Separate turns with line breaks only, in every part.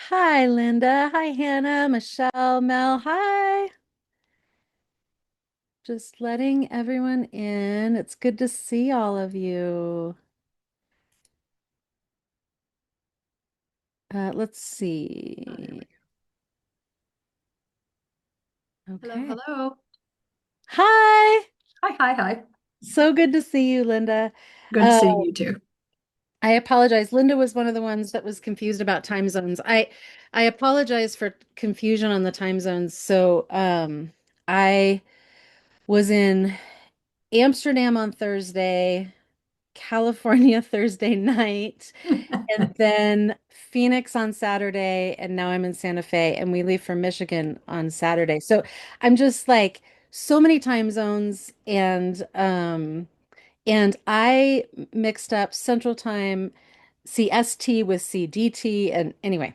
Hi, Linda. Hi, Hannah, Michelle, Mel. Hi. Just letting everyone in. It's good to see all of you. Let's see.
Hello,
Okay.
hello.
Hi.
Hi, hi, hi.
So good to see you, Linda.
Good
Uh,
seeing you too.
I apologize. Linda was one of the ones that was confused about time zones. I apologize for confusion on the time zones. I was in Amsterdam on Thursday, California Thursday night, and then Phoenix on Saturday, and now I'm in Santa Fe, and we leave for Michigan on Saturday. So I'm just like so many time zones, and I mixed up Central Time CST with CDT, and anyway,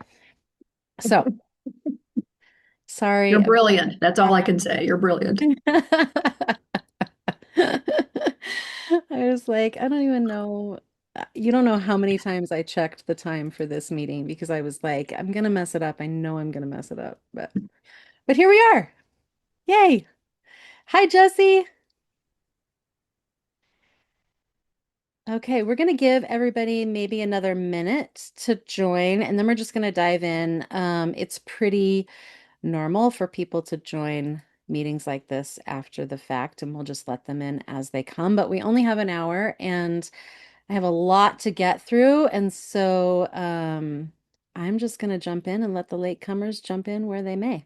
so sorry
You're
about
brilliant. That's all I
that.
can say. You're brilliant.
I was like, I don't even know. You don't know how many times I checked the time for this meeting because I was like, I'm gonna mess it up. I know I'm gonna mess it up. But here we are. Yay. Hi, Jesse. Okay, we're gonna give everybody maybe another minute to join, and then we're just gonna dive in. It's pretty normal for people to join meetings like this after the fact, and we'll just let them in as they come. But we only have an hour, and I have a lot to get through, and I'm just going to jump in and let the latecomers jump in where they may.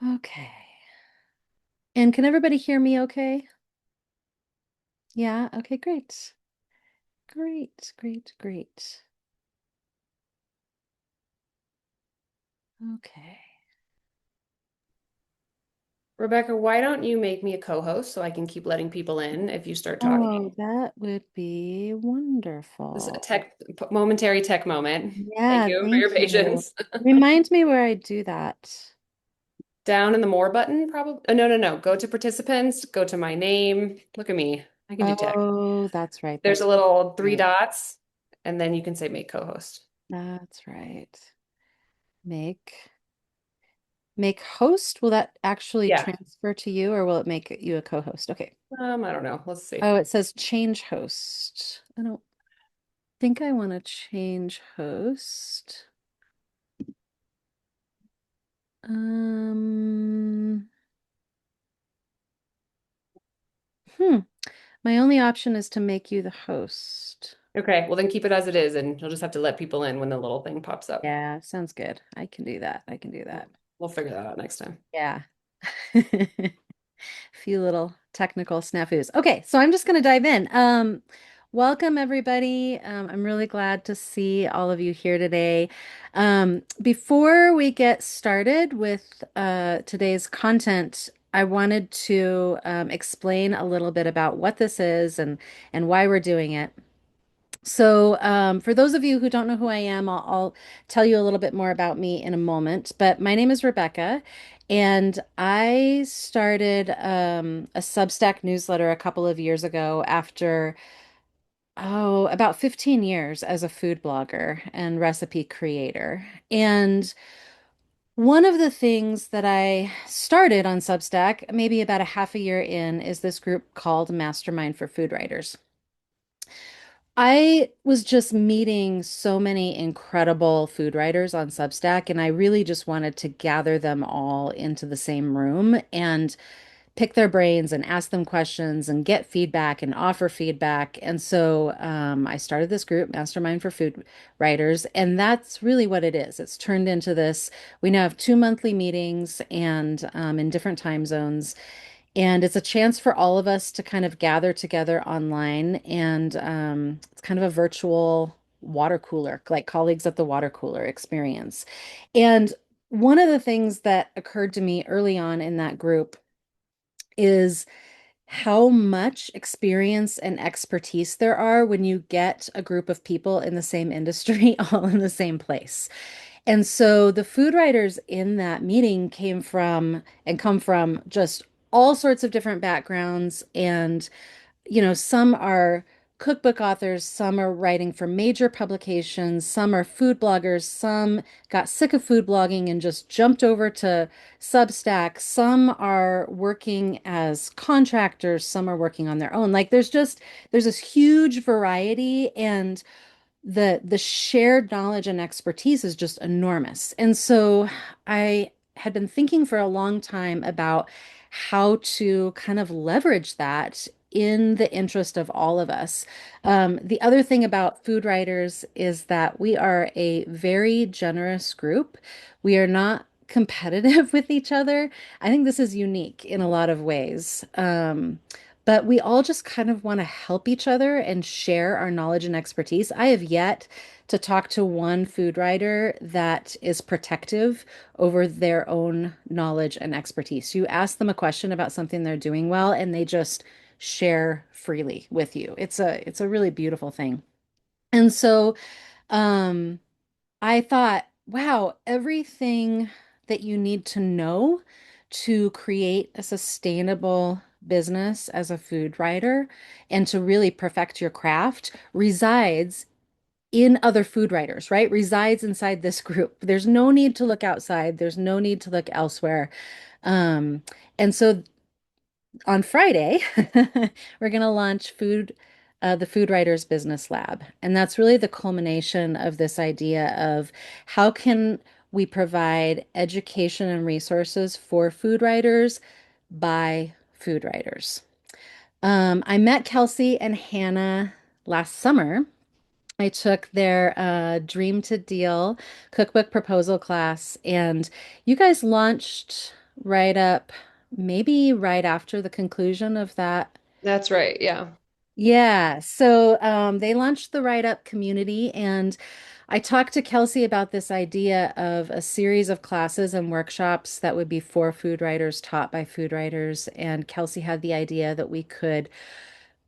Okay. And can everybody hear me okay? Yeah, okay, great. Great, great, great. Okay.
Rebecca, why don't you make me a co-host so I can keep letting people in if you start
Oh,
talking?
that would be
This is a
wonderful.
momentary tech moment. Thank
Yeah,
you for your
thank you.
patience.
Remind me where I do that.
Down in the more button, probably. No, no, no. Go to participants, go to my name. Look at me. I can do tech.
Oh, that's right.
There's a
That's
little three
right.
dots, and then you can say make co-host.
That's right. Make Make host. Will that actually
Yeah.
transfer to you or will it make you a co-host? Okay.
I don't know. Let's see.
Oh, it says change host. I don't think I want to change host. Um, hmm. My only option is to make you the host.
Okay, well then keep it as it is, and you'll just have to let people in when the little thing pops up.
Yeah, sounds good. I can do that. I can do that.
We'll figure that out next time.
Yeah. Few little technical snafus. Okay, so I'm just going to dive in. Welcome everybody. I'm really glad to see all of you here today. Before we get started with today's content, I wanted to explain a little bit about what this is and why we're doing it. For those of you who don't know who I am, I'll tell you a little bit more about me in a moment. But my name is Rebecca, and I started a Substack newsletter a couple of years ago after, about 15 years as a food blogger and recipe creator. And one of the things that I started on Substack, maybe about a half a year in, is this group called Mastermind for Food Writers. I was just meeting so many incredible food writers on Substack, and I really just wanted to gather them all into the same room and pick their brains and ask them questions and get feedback and offer feedback. I started this group, Mastermind for Food Writers, and that's really what it is. It's turned into this. We now have two monthly meetings and in different time zones. And it's a chance for all of us to kind of gather together online. And it's kind of a virtual water cooler, like colleagues at the water cooler experience. And one of the things that occurred to me early on in that group is how much experience and expertise there are when you get a group of people in the same industry all in the same place. And so the food writers in that meeting came from and come from just all sorts of different backgrounds. And some are cookbook authors, some are writing for major publications, some are food bloggers, some got sick of food blogging and just jumped over to Substack, some are working as contractors, some are working on their own. Like there's this huge variety, and the shared knowledge and expertise is just enormous. And so I had been thinking for a long time about how to kind of leverage that in the interest of all of us. The other thing about food writers is that we are a very generous group. We are not competitive with each other. I think this is unique in a lot of ways. But we all just kind of want to help each other and share our knowledge and expertise. I have yet to talk to one food writer that is protective over their own knowledge and expertise. You ask them a question about something they're doing well, and they just share freely with you. It's a really beautiful thing. And so um, I thought, wow, everything that you need to know to create a sustainable business as a food writer and to really perfect your craft resides in other food writers, right? Resides inside this group. There's no need to look outside. There's no need to look elsewhere. Um, and so on Friday, we're going to launch the Food Writers Business Lab. And that's really the culmination of this idea of how can we provide education and resources for food writers by food writers. I met Kelsey and Hannah last summer. I took their Dream to Deal cookbook proposal class, and you guys launched right up, maybe right after the conclusion of that.
That's right. Yeah.
Yeah, so they launched the Write Up community, and I talked to Kelsey about this idea of a series of classes and workshops that would be for food writers, taught by food writers. And Kelsey had the idea that we could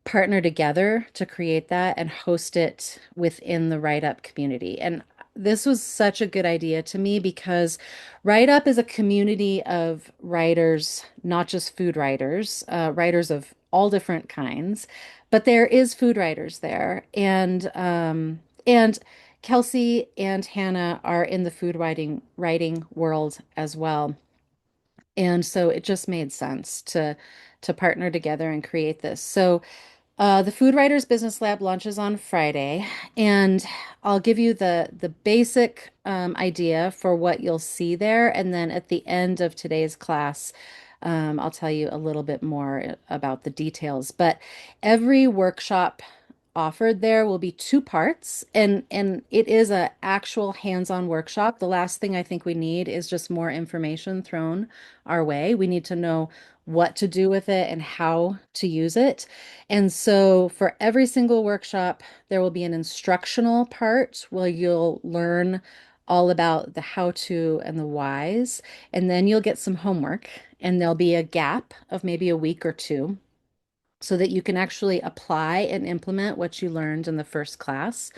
partner together to create that and host it within the Write Up community. And this was such a good idea to me because Write Up is a community of writers, not just food writers, writers of all different kinds, but there is food writers there. And Kelsey and Hannah are in the food writing world as well. And so it just made sense to partner together and create this. So the Food Writers Business Lab launches on Friday, and I'll give you the basic idea for what you'll see there, and then at the end of today's class, I'll tell you a little bit more about the details. But every workshop offered there will be two parts, and it is a actual hands-on workshop. The last thing I think we need is just more information thrown our way. We need to know what to do with it and how to use it. And so for every single workshop, there will be an instructional part where you'll learn all about the how to and the whys, and then you'll get some homework, and there'll be a gap of maybe a week or two so that you can actually apply and implement what you learned in the first class.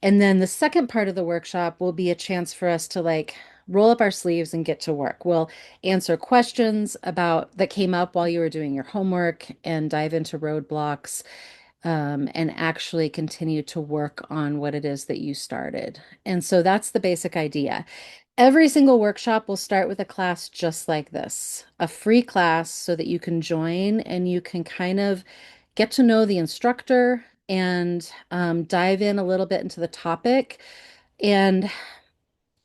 And then the second part of the workshop will be a chance for us to like roll up our sleeves and get to work. We'll answer questions about that came up while you were doing your homework and dive into roadblocks, and actually continue to work on what it is that you started. And so that's the basic idea. Every single workshop will start with a class just like this, a free class so that you can join and you can kind of get to know the instructor and dive in a little bit into the topic. And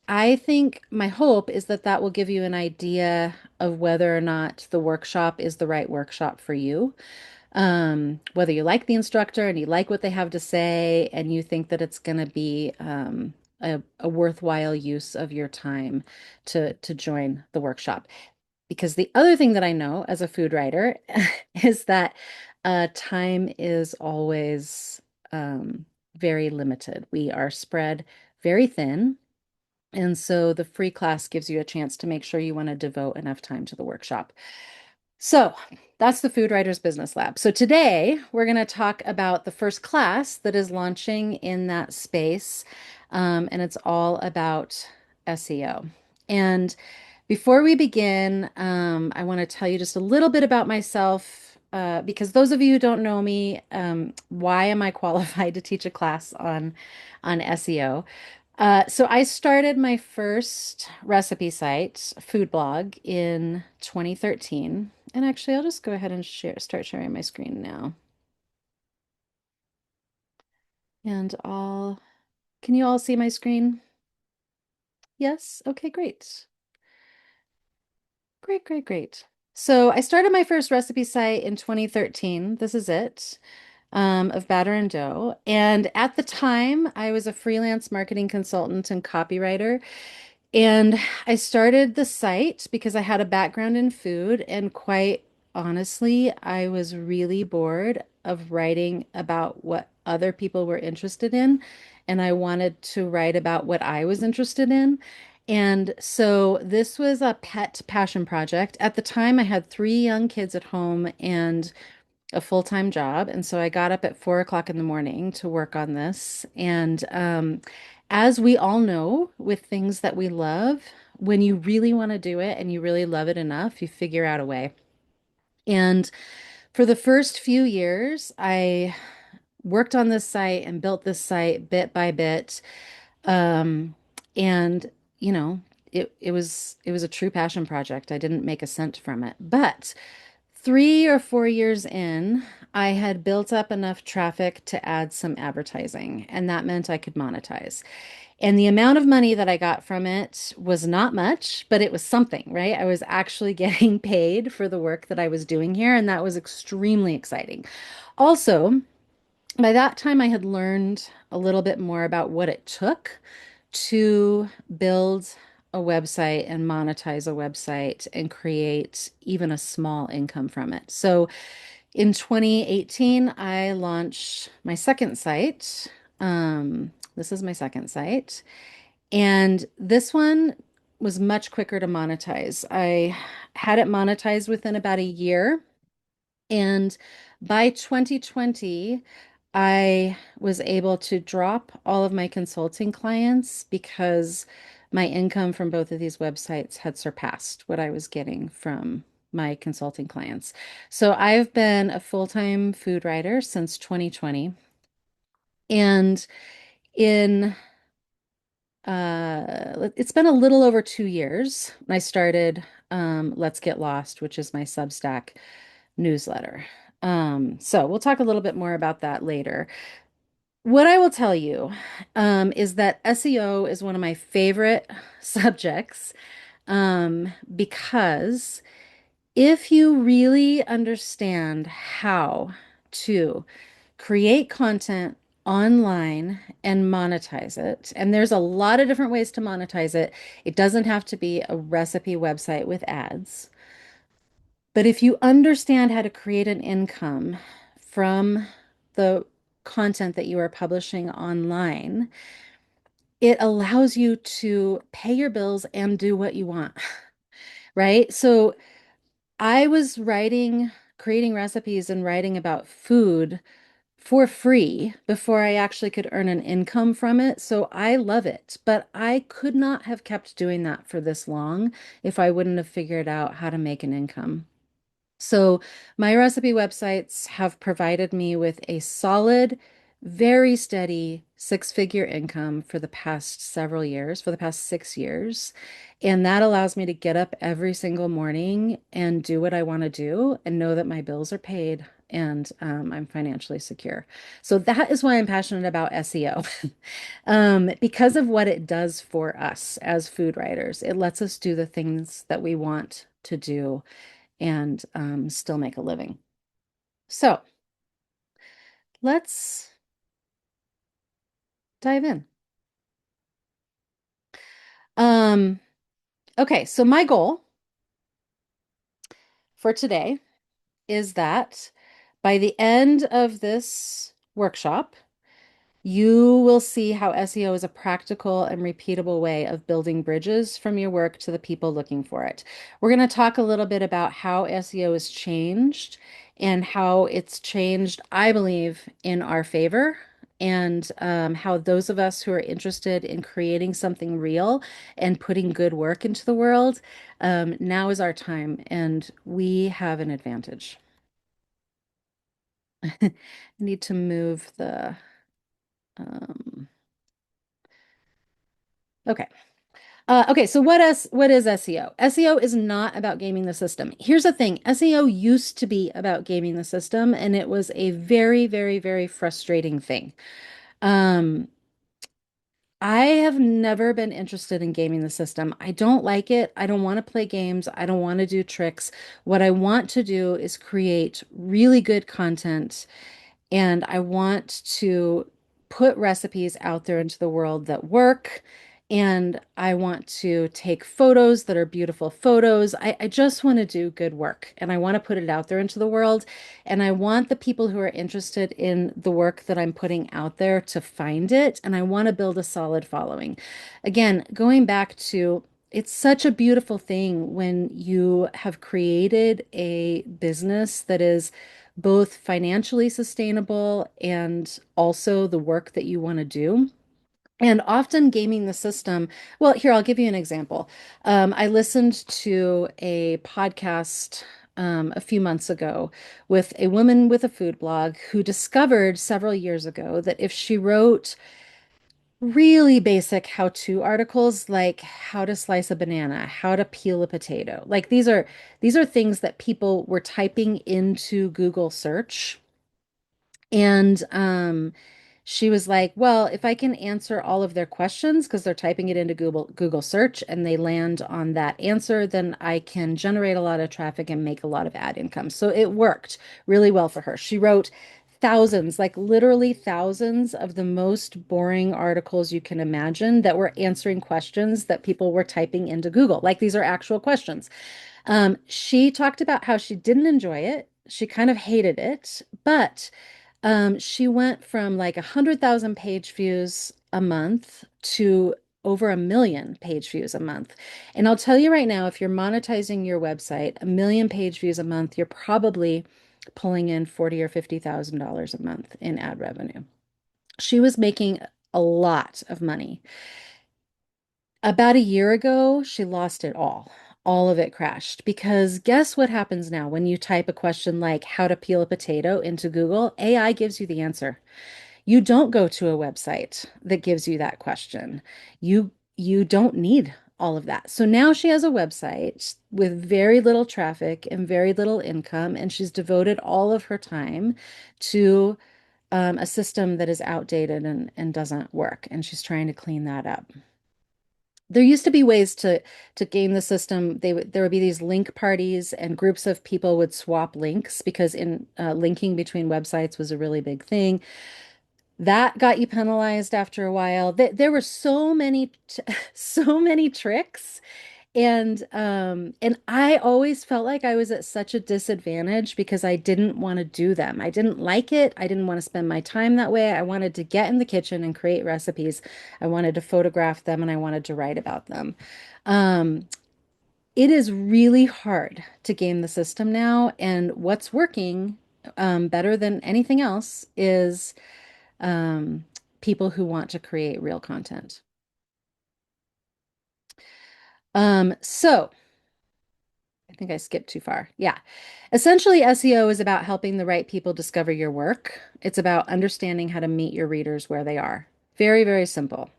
I think my hope is that that will give you an idea of whether or not the workshop is the right workshop for you. Whether you like the instructor and you like what they have to say, and you think that it's going to be a worthwhile use of your time to join the workshop. Because the other thing that I know as a food writer is that time is always very limited. We are spread very thin. And so the free class gives you a chance to make sure you want to devote enough time to the workshop. So that's the Food Writers Business Lab. So today we're going to talk about the first class that is launching in that space, and it's all about SEO. And before we begin, I want to tell you just a little bit about myself. because those of you who don't know me, why am I qualified to teach a class on SEO? So I started my first recipe site, food blog, in 2013. And actually, I'll just go ahead and start sharing my screen now. And can you all see my screen? Yes? Okay, great. Great, great, great. So I started my first recipe site in 2013. This is it, of batter and dough. And at the time, I was a freelance marketing consultant and copywriter. And I started the site because I had a background in food, and quite honestly, I was really bored of writing about what other people were interested in, and I wanted to write about what I was interested in. And so this was a pet passion project. At the time, I had three young kids at home and a full-time job. And so I got up at 4 o'clock in the morning to work on this. And as we all know, with things that we love, when you really want to do it and you really love it enough, you figure out a way. And for the first few years, I worked on this site and built this site bit by bit. And you know, it was a true passion project. I didn't make a cent from it, but 3 or 4 years in, I had built up enough traffic to add some advertising, and that meant I could monetize. And the amount of money that I got from it was not much, but it was something, right? I was actually getting paid for the work that I was doing here, and that was extremely exciting. Also, by that time, I had learned a little bit more about what it took to build a website and monetize a website and create even a small income from it. So in 2018, I launched my second site. This is my second site. And this one was much quicker to monetize. I had it monetized within about a year. And by 2020, I was able to drop all of my consulting clients because my income from both of these websites had surpassed what I was getting from my consulting clients. So I've been a full-time food writer since 2020. And in it's been a little over 2 years when I started Let's Get Lost, which is my Substack newsletter. So we'll talk a little bit more about that later. What I will tell you is that SEO is one of my favorite subjects because if you really understand how to create content online and monetize it, and there's a lot of different ways to monetize it, it doesn't have to be a recipe website with ads. But if you understand how to create an income from the content that you are publishing online, it allows you to pay your bills and do what you want, right? So I was creating recipes and writing about food for free before I actually could earn an income from it. So I love it, but I could not have kept doing that for this long if I wouldn't have figured out how to make an income. So my recipe websites have provided me with a solid, very steady six-figure income for the past several years, for the past 6 years. And that allows me to get up every single morning and do what I want to do and know that my bills are paid and I'm financially secure. So that is why I'm passionate about SEO. Because of what it does for us as food writers. It lets us do the things that we want to do and still make a living. So let's dive in. Um, okay, so my goal for today is that by the end of this workshop, you will see how SEO is a practical and repeatable way of building bridges from your work to the people looking for it. We're going to talk a little bit about how SEO has changed and how it's changed, I believe, in our favor, and how those of us who are interested in creating something real and putting good work into the world, now is our time, and we have an advantage. I need to move the, um, okay. Okay, so what is SEO? SEO is not about gaming the system. Here's the thing, SEO used to be about gaming the system, and it was a very, very, very frustrating thing. Um, I have never been interested in gaming the system. I don't like it. I don't want to play games. I don't want to do tricks. What I want to do is create really good content, and I want to put recipes out there into the world that work. And I want to take photos that are beautiful photos. I just want to do good work and I want to put it out there into the world. And I want the people who are interested in the work that I'm putting out there to find it. And I want to build a solid following. Again, going back to it's such a beautiful thing when you have created a business that is both financially sustainable and also the work that you want to do. And often gaming the system. Well, here, I'll give you an example. I listened to a podcast a few months ago with a woman with a food blog who discovered several years ago that if she wrote really basic how-to articles like how to slice a banana, how to peel a potato, like these are things that people were typing into Google search and she was like, well, if I can answer all of their questions because they're typing it into Google search and they land on that answer, then I can generate a lot of traffic and make a lot of ad income. So it worked really well for her. She wrote thousands, like literally thousands of the most boring articles you can imagine that were answering questions that people were typing into Google. Like these are actual questions. She talked about how she didn't enjoy it. She kind of hated it, but she went from like 100,000 page views a month to over 1 million page views a month. And I'll tell you right now, if you're monetizing your website, 1 million page views a month, you're probably pulling in 40 or $50,000 a month in ad revenue. She was making a lot of money. About a year ago, she lost it all. All of it crashed because guess what happens now when you type a question like how to peel a potato into Google? AI gives you the answer. You don't go to a website that gives you that question. You don't need all of that. So now she has a website with very little traffic and very little income, and she's devoted all of her time to a system that is outdated and doesn't work, and she's trying to clean that up. There used to be ways to game the system. There would be these link parties, and groups of people would swap links because in linking between websites was a really big thing. That got you penalized after a while. There were so many so many tricks and I always felt like I was at such a disadvantage because I didn't want to do them. I didn't like it. I didn't want to spend my time that way. I wanted to get in the kitchen and create recipes. I wanted to photograph them and I wanted to write about them. Um, it is really hard to game the system now, and what's working better than anything else is um, people who want to create real content. So I think I skipped too far. Yeah. Essentially, SEO is about helping the right people discover your work. It's about understanding how to meet your readers where they are. Very, very simple.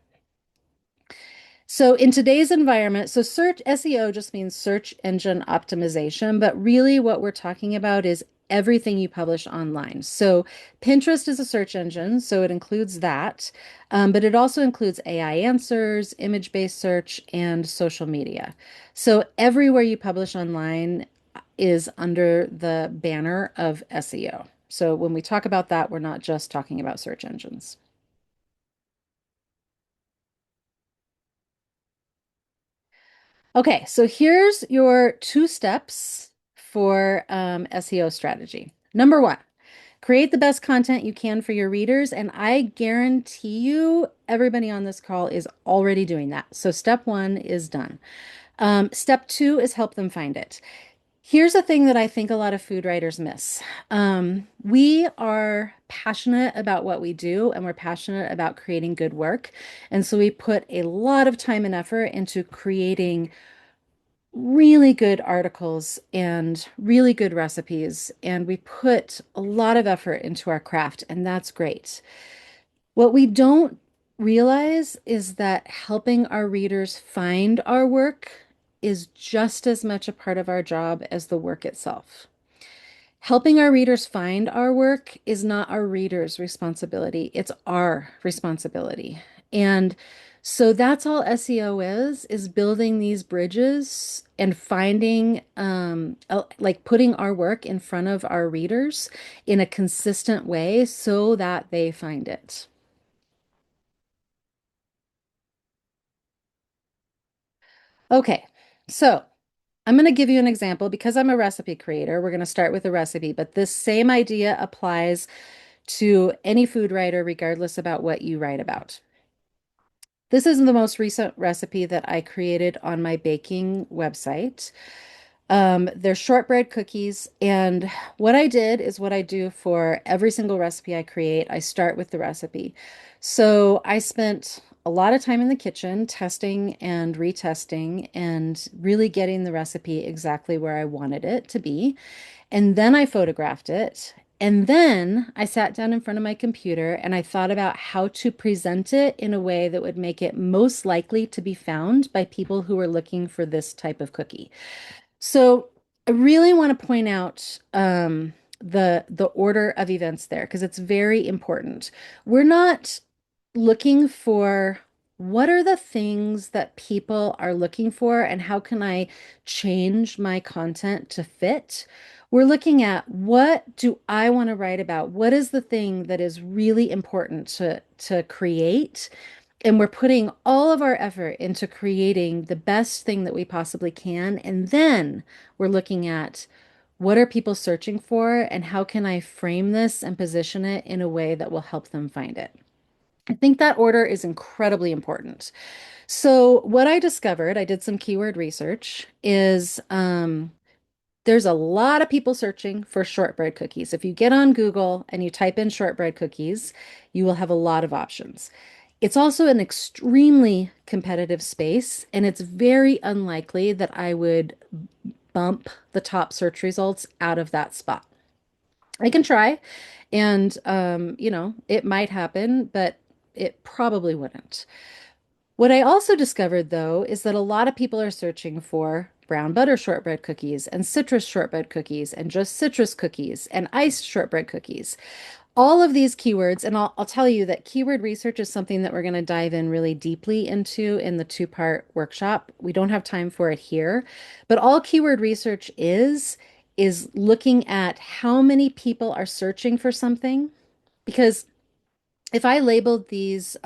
So in today's environment, so search SEO just means search engine optimization, but really what we're talking about is everything you publish online. So Pinterest is a search engine, so it includes that, but it also includes AI answers, image-based search, and social media. So everywhere you publish online is under the banner of SEO. So when we talk about that, we're not just talking about search engines. Okay, so here's your 2 steps for SEO strategy. Number one, create the best content you can for your readers, and I guarantee you everybody on this call is already doing that. So step one is done. Step two is help them find it. Here's a thing that I think a lot of food writers miss. We are passionate about what we do, and we're passionate about creating good work. And so we put a lot of time and effort into creating really good articles and really good recipes, and we put a lot of effort into our craft, and that's great. What we don't realize is that helping our readers find our work is just as much a part of our job as the work itself. Helping our readers find our work is not our readers' responsibility, it's our responsibility. And so that's all SEO is building these bridges and finding, like putting our work in front of our readers in a consistent way so that they find it. Okay, so I'm going to give you an example because I'm a recipe creator. We're going to start with a recipe, but this same idea applies to any food writer, regardless about what you write about. This is the most recent recipe that I created on my baking website. They're shortbread cookies, and what I did is what I do for every single recipe I create. I start with the recipe. So I spent a lot of time in the kitchen testing and retesting and really getting the recipe exactly where I wanted it to be. And then I photographed it. And then I sat down in front of my computer and I thought about how to present it in a way that would make it most likely to be found by people who are looking for this type of cookie. So I really want to point out the order of events there because it's very important. We're not looking for what are the things that people are looking for and how can I change my content to fit? We're looking at what do I want to write about? What is the thing that is really important to create? And we're putting all of our effort into creating the best thing that we possibly can. And then we're looking at what are people searching for and how can I frame this and position it in a way that will help them find it. I think that order is incredibly important. So, what I discovered, I did some keyword research, is there's a lot of people searching for shortbread cookies. If you get on Google and you type in shortbread cookies, you will have a lot of options. It's also an extremely competitive space, and it's very unlikely that I would bump the top search results out of that spot. I can try, and it might happen, but it probably wouldn't. What I also discovered, though, is that a lot of people are searching for brown butter shortbread cookies and citrus shortbread cookies and just citrus cookies and iced shortbread cookies. All of these keywords, and I'll tell you that keyword research is something that we're going to dive in really deeply into in the two-part workshop. We don't have time for it here, but all keyword research is looking at how many people are searching for something. Because if I labeled these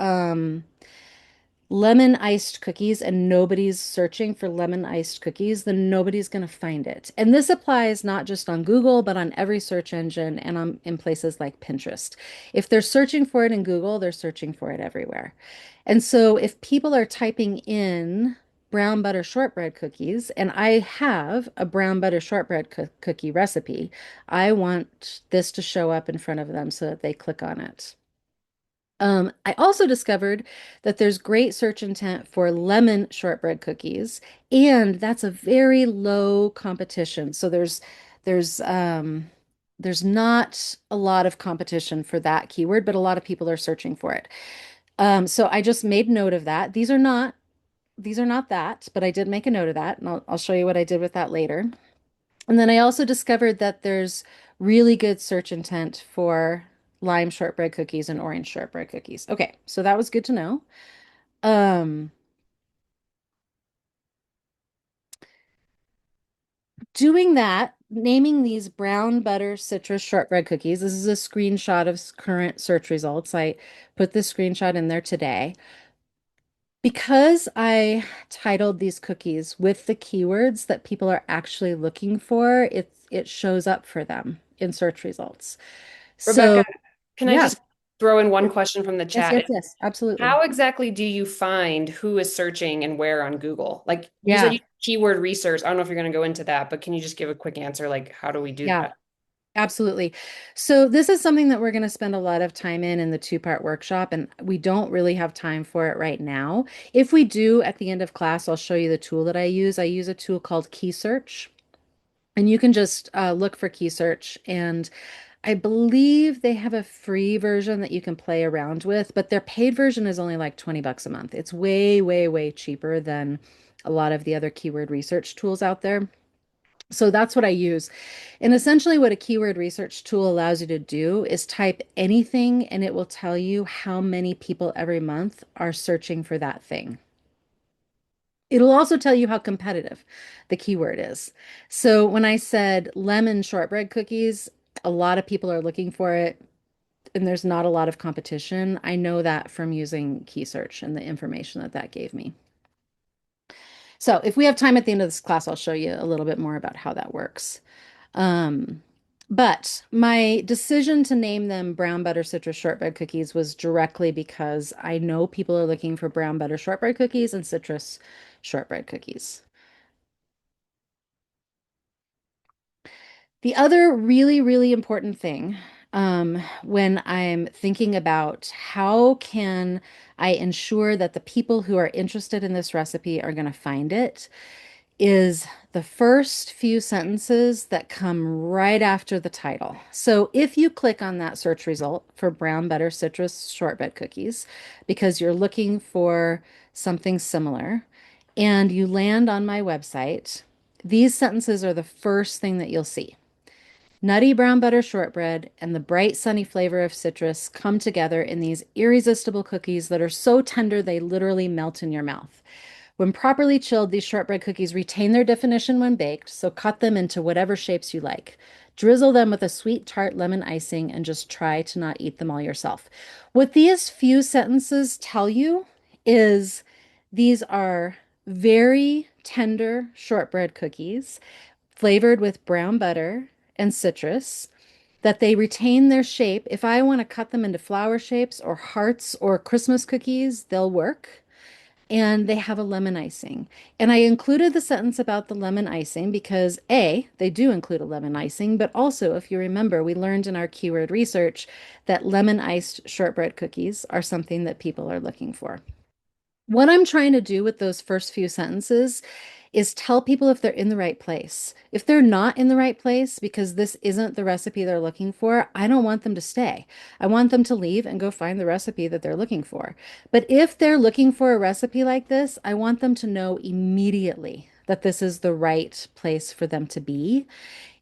lemon iced cookies and nobody's searching for lemon iced cookies, then nobody's going to find it. And this applies not just on Google, but on every search engine and in places like Pinterest. If they're searching for it in Google, they're searching for it everywhere. And so if people are typing in brown butter shortbread cookies, and I have a brown butter shortbread cookie recipe, I want this to show up in front of them so that they click on it. I also discovered that there's great search intent for lemon shortbread cookies, and that's a very low competition. So there's not a lot of competition for that keyword, but a lot of people are searching for it. So I just made note of that. These are not that, but I did make a note of that, and I'll show you what I did with that later. And then I also discovered that there's really good search intent for lime shortbread cookies and orange shortbread cookies. Okay, so that was good to know. Um, Doing that, naming these brown butter citrus shortbread cookies. This is a screenshot of current search results. I put this screenshot in there today. Because I titled these cookies with the keywords that people are actually looking for, it shows up for them in search results.
Rebecca,
So,
can I
yeah.
just throw in one question from the
Yes, yes,
chat?
yes, absolutely.
How exactly do you find who is searching and where on Google? Like you said,
Yeah,
you keyword research. I don't know if you're going to go into that, but can you just give a quick answer? Like, how do we do
yeah.
that?
Absolutely. So this is something that we're going to spend a lot of time in the two-part workshop, and we don't really have time for it right now. If we do at the end of class, I'll show you the tool that I use. I use a tool called Key Search, and you can just look for Key Search, and I believe they have a free version that you can play around with, but their paid version is only like 20 bucks a month. It's way, way, way cheaper than a lot of the other keyword research tools out there. So that's what I use. And essentially, what a keyword research tool allows you to do is type anything and it will tell you how many people every month are searching for that thing. It'll also tell you how competitive the keyword is. So when I said lemon shortbread cookies, a lot of people are looking for it and there's not a lot of competition. I know that from using key search and the information that that gave me. So if we have time at the end of this class, I'll show you a little bit more about how that works. Um, but my decision to name them brown butter citrus shortbread cookies was directly because I know people are looking for brown butter shortbread cookies and citrus shortbread cookies. The other really, really important thing when I'm thinking about how can I ensure that the people who are interested in this recipe are going to find it is the first few sentences that come right after the title. So if you click on that search result for brown butter citrus shortbread cookies, because you're looking for something similar, and you land on my website, these sentences are the first thing that you'll see. Nutty brown butter shortbread and the bright sunny flavor of citrus come together in these irresistible cookies that are so tender they literally melt in your mouth. When properly chilled, these shortbread cookies retain their definition when baked, so cut them into whatever shapes you like. Drizzle them with a sweet tart lemon icing and just try to not eat them all yourself. What these few sentences tell you is these are very tender shortbread cookies flavored with brown butter and citrus, that they retain their shape. If I want to cut them into flower shapes or hearts or Christmas cookies, they'll work. And they have a lemon icing. And I included the sentence about the lemon icing because A, they do include a lemon icing, but also, if you remember, we learned in our keyword research that lemon iced shortbread cookies are something that people are looking for. What I'm trying to do with those first few sentences is tell people if they're in the right place. If they're not in the right place because this isn't the recipe they're looking for, I don't want them to stay. I want them to leave and go find the recipe that they're looking for. But if they're looking for a recipe like this, I want them to know immediately that this is the right place for them to be.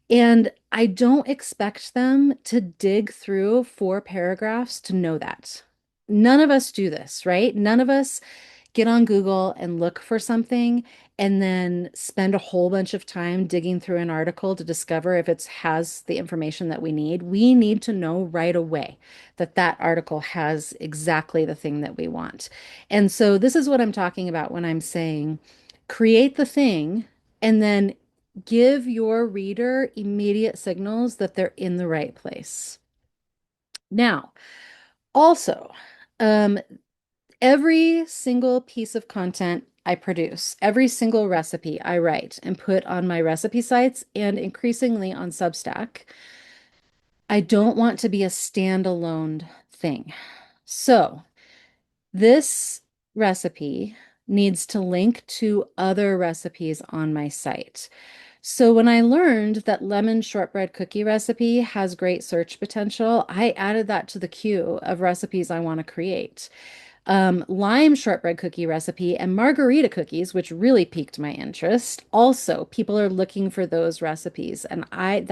And I don't expect them to dig through 4 paragraphs to know that. None of us do this, right? None of us get on Google and look for something and then spend a whole bunch of time digging through an article to discover if it has the information that we need. We need to know right away that that article has exactly the thing that we want. And so this is what I'm talking about when I'm saying create the thing and then give your reader immediate signals that they're in the right place. Now, also, um, every single piece of content I produce, every single recipe I write and put on my recipe sites and increasingly on Substack, I don't want to be a standalone thing. So this recipe needs to link to other recipes on my site. So when I learned that lemon shortbread cookie recipe has great search potential, I added that to the queue of recipes I want to create. Lime shortbread cookie recipe and margarita cookies, which really piqued my interest. Also, people are looking for those recipes, and I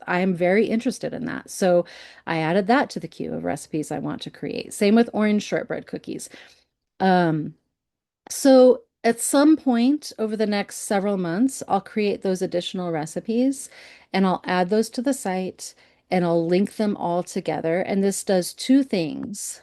am very interested in that. So I added that to the queue of recipes I want to create. Same with orange shortbread cookies. Um, so at some point over the next several months, I'll create those additional recipes and I'll add those to the site and I'll link them all together. And this does 2 things.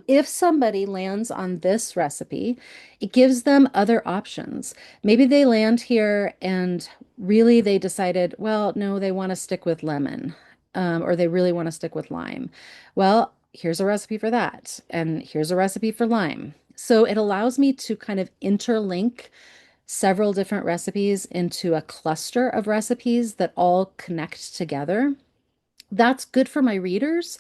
If somebody lands on this recipe, it gives them other options. Maybe they land here and really they decided, well, no, they want to stick with lemon, or they really want to stick with lime. Well, here's a recipe for that, and here's a recipe for lime. So it allows me to kind of interlink several different recipes into a cluster of recipes that all connect together. That's good for my readers.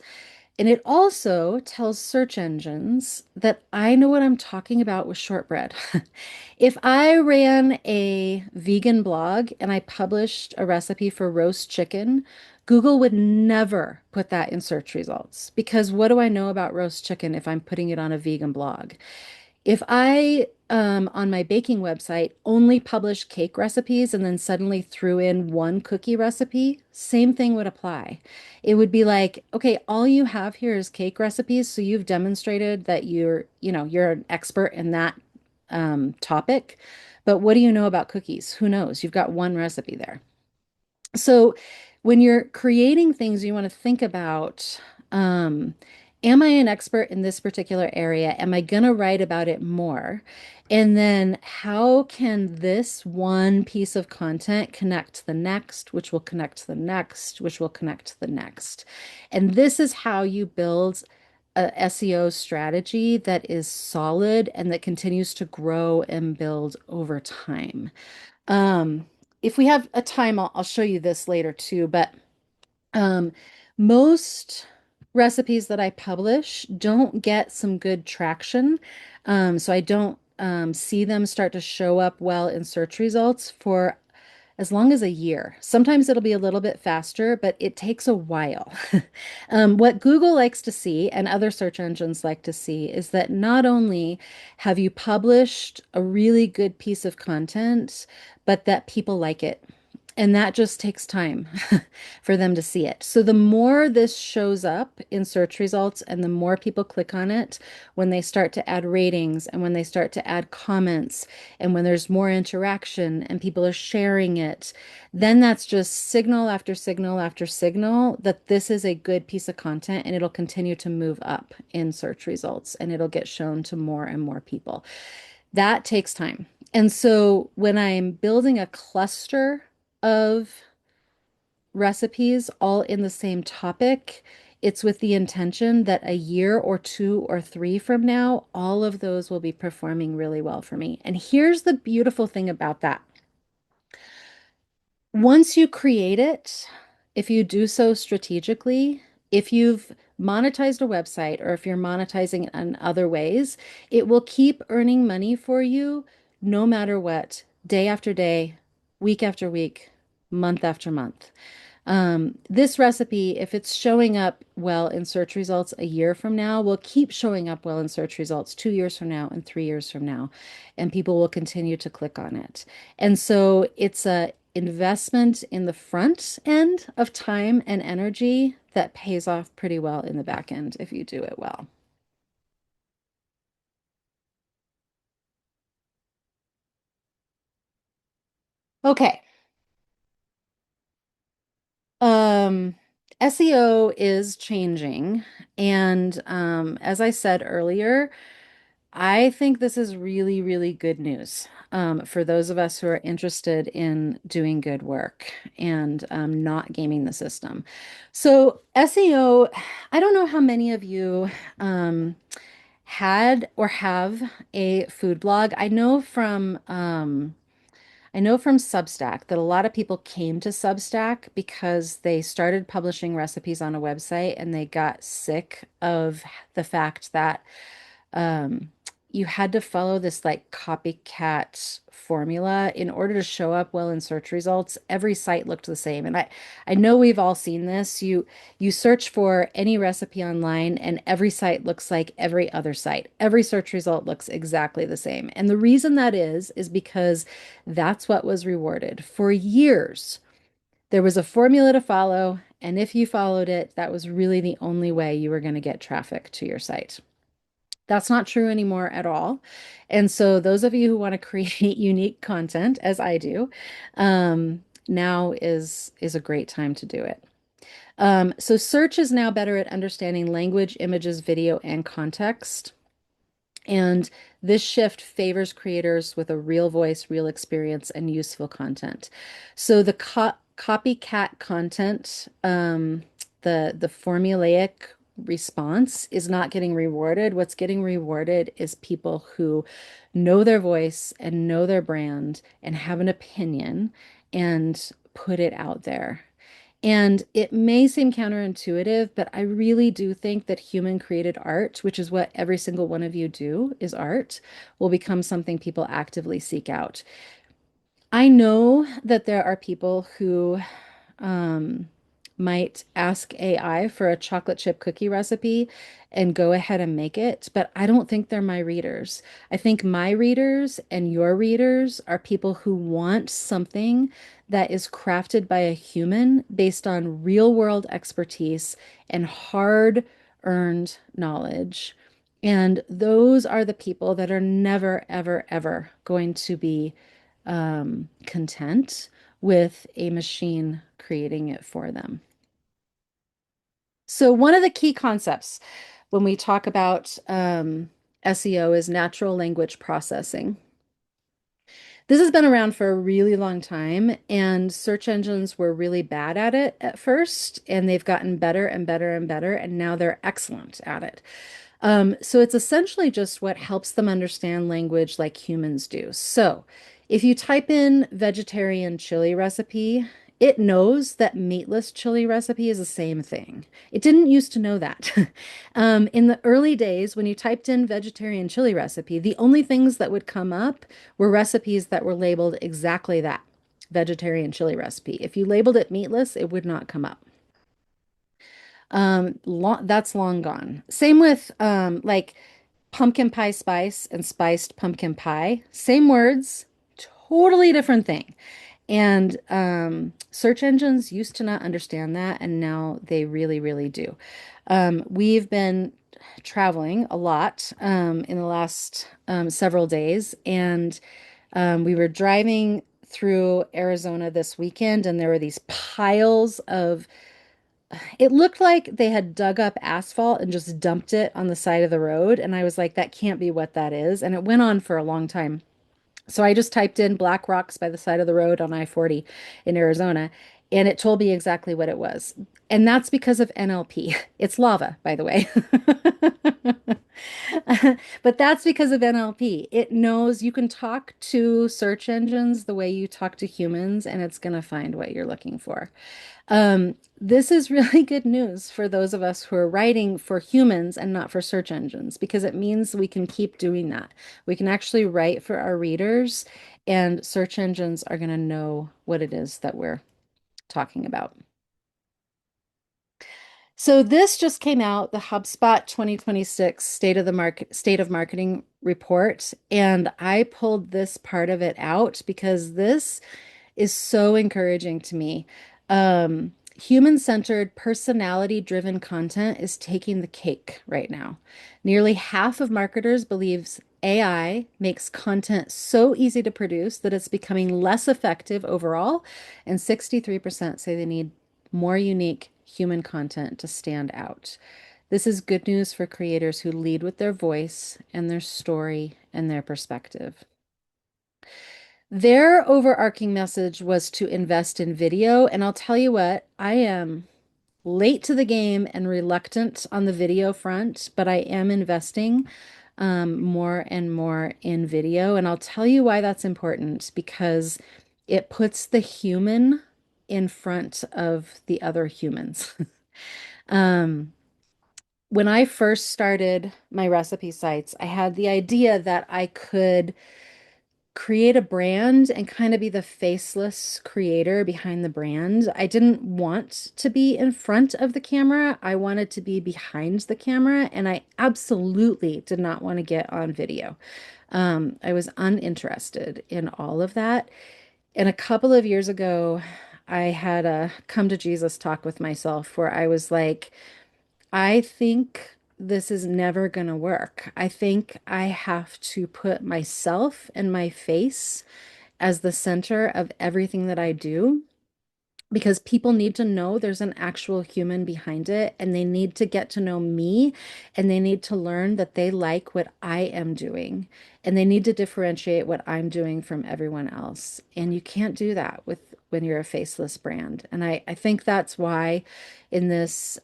And it also tells search engines that I know what I'm talking about with shortbread. If I ran a vegan blog and I published a recipe for roast chicken, Google would never put that in search results because what do I know about roast chicken if I'm putting it on a vegan blog? If I, on my baking website, only publish cake recipes and then suddenly threw in one cookie recipe, same thing would apply. It would be like, okay, all you have here is cake recipes, so you've demonstrated that you're an expert in that topic. But what do you know about cookies? Who knows? You've got one recipe there. So when you're creating things, you want to think about, um, am I an expert in this particular area? Am I going to write about it more? And then how can this one piece of content connect to the next, which will connect to the next, which will connect to the next? And this is how you build a SEO strategy that is solid and that continues to grow and build over time. Um, if we have a time, I'll show you this later too, but um, most recipes that I publish don't get some good traction. So I don't see them start to show up well in search results for as long as a year. Sometimes it'll be a little bit faster, but it takes a while. What Google likes to see and other search engines like to see is that not only have you published a really good piece of content, but that people like it. And that just takes time for them to see it. So the more this shows up in search results and the more people click on it, when they start to add ratings and when they start to add comments and when there's more interaction and people are sharing it, then that's just signal after signal after signal that this is a good piece of content and it'll continue to move up in search results and it'll get shown to more and more people. That takes time. And so when I'm building a cluster of recipes all in the same topic, it's with the intention that a year or two or three from now, all of those will be performing really well for me. And here's the beautiful thing about that. Once you create it, if you do so strategically, if you've monetized a website or if you're monetizing it in other ways, it will keep earning money for you no matter what, day after day, week after week, month after month. This recipe, if it's showing up well in search results a year from now, will keep showing up well in search results 2 years from now and 3 years from now, and people will continue to click on it. And so it's a investment in the front end of time and energy that pays off pretty well in the back end if you do it well. Okay. Um, SEO is changing, and as I said earlier, I think this is really, really good news for those of us who are interested in doing good work and not gaming the system. So, SEO, I don't know how many of you had or have a food blog. I know from Substack that a lot of people came to Substack because they started publishing recipes on a website and they got sick of the fact that um, you had to follow this like copycat formula in order to show up well in search results. Every site looked the same. And I know we've all seen this. You search for any recipe online and every site looks like every other site. Every search result looks exactly the same. And the reason that is because that's what was rewarded. For years, there was a formula to follow, and if you followed it, that was really the only way you were going to get traffic to your site. That's not true anymore at all. And so those of you who want to create unique content, as I do, now is a great time to do it. So search is now better at understanding language, images, video, and context. And this shift favors creators with a real voice, real experience, and useful content. So the copycat content, the formulaic response is not getting rewarded. What's getting rewarded is people who know their voice and know their brand and have an opinion and put it out there. And it may seem counterintuitive, but I really do think that human created art, which is what every single one of you do, is art, will become something people actively seek out. I know that there are people who um, might ask AI for a chocolate chip cookie recipe and go ahead and make it, but I don't think they're my readers. I think my readers and your readers are people who want something that is crafted by a human based on real world expertise and hard earned knowledge. And those are the people that are never, ever, ever going to be content with a machine creating it for them. So, one of the key concepts when we talk about SEO is natural language processing. This has been around for a really long time, and search engines were really bad at it at first, and they've gotten better and better and better, and now they're excellent at it. So it's essentially just what helps them understand language like humans do. So if you type in vegetarian chili recipe, it knows that meatless chili recipe is the same thing. It didn't used to know that. In the early days, when you typed in vegetarian chili recipe, the only things that would come up were recipes that were labeled exactly that, vegetarian chili recipe. If you labeled it meatless, it would not come up. That's long gone. Same with like pumpkin pie spice and spiced pumpkin pie. Same words, totally different thing. And search engines used to not understand that, and now they really, really do. We've been traveling a lot in the last several days, and we were driving through Arizona this weekend, and there were these piles of it looked like they had dug up asphalt and just dumped it on the side of the road. And I was like, that can't be what that is. And it went on for a long time. So I just typed in black rocks by the side of the road on I-40 in Arizona, and it told me exactly what it was. And that's because of NLP. It's lava, by the way. But that's because of NLP. It knows you can talk to search engines the way you talk to humans, and it's going to find what you're looking for. This is really good news for those of us who are writing for humans and not for search engines, because it means we can keep doing that. We can actually write for our readers, and search engines are going to know what it is that we're talking about. So this just came out, the HubSpot 2026 State of Marketing report, and I pulled this part of it out because this is so encouraging to me. Human-centered, personality-driven content is taking the cake right now. Nearly half of marketers believes AI makes content so easy to produce that it's becoming less effective overall, and 63% say they need more unique human content to stand out. This is good news for creators who lead with their voice and their story and their perspective. Their overarching message was to invest in video. And I'll tell you what, I am late to the game and reluctant on the video front, but I am investing more and more in video. And I'll tell you why that's important because it puts the human in front of the other humans. Um, when I first started my recipe sites, I had the idea that I could create a brand and kind of be the faceless creator behind the brand. I didn't want to be in front of the camera. I wanted to be behind the camera, and I absolutely did not want to get on video. I was uninterested in all of that. And a couple of years ago, I had a come to Jesus talk with myself where I was like, I think this is never going to work. I think I have to put myself and my face as the center of everything that I do because people need to know there's an actual human behind it and they need to get to know me and they need to learn that they like what I am doing and they need to differentiate what I'm doing from everyone else. And you can't do that with when you're a faceless brand. And I think that's why in this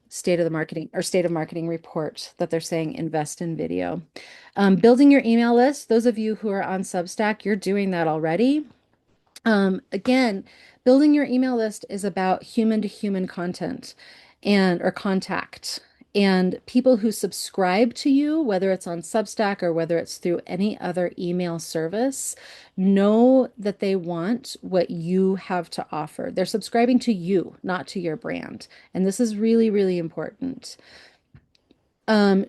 state of marketing report that they're saying invest in video. Building your email list, those of you who are on Substack, you're doing that already. Again, building your email list is about human to human content and or contact. And people who subscribe to you, whether it's on Substack or whether it's through any other email service, know that they want what you have to offer. They're subscribing to you, not to your brand. And this is really, really important.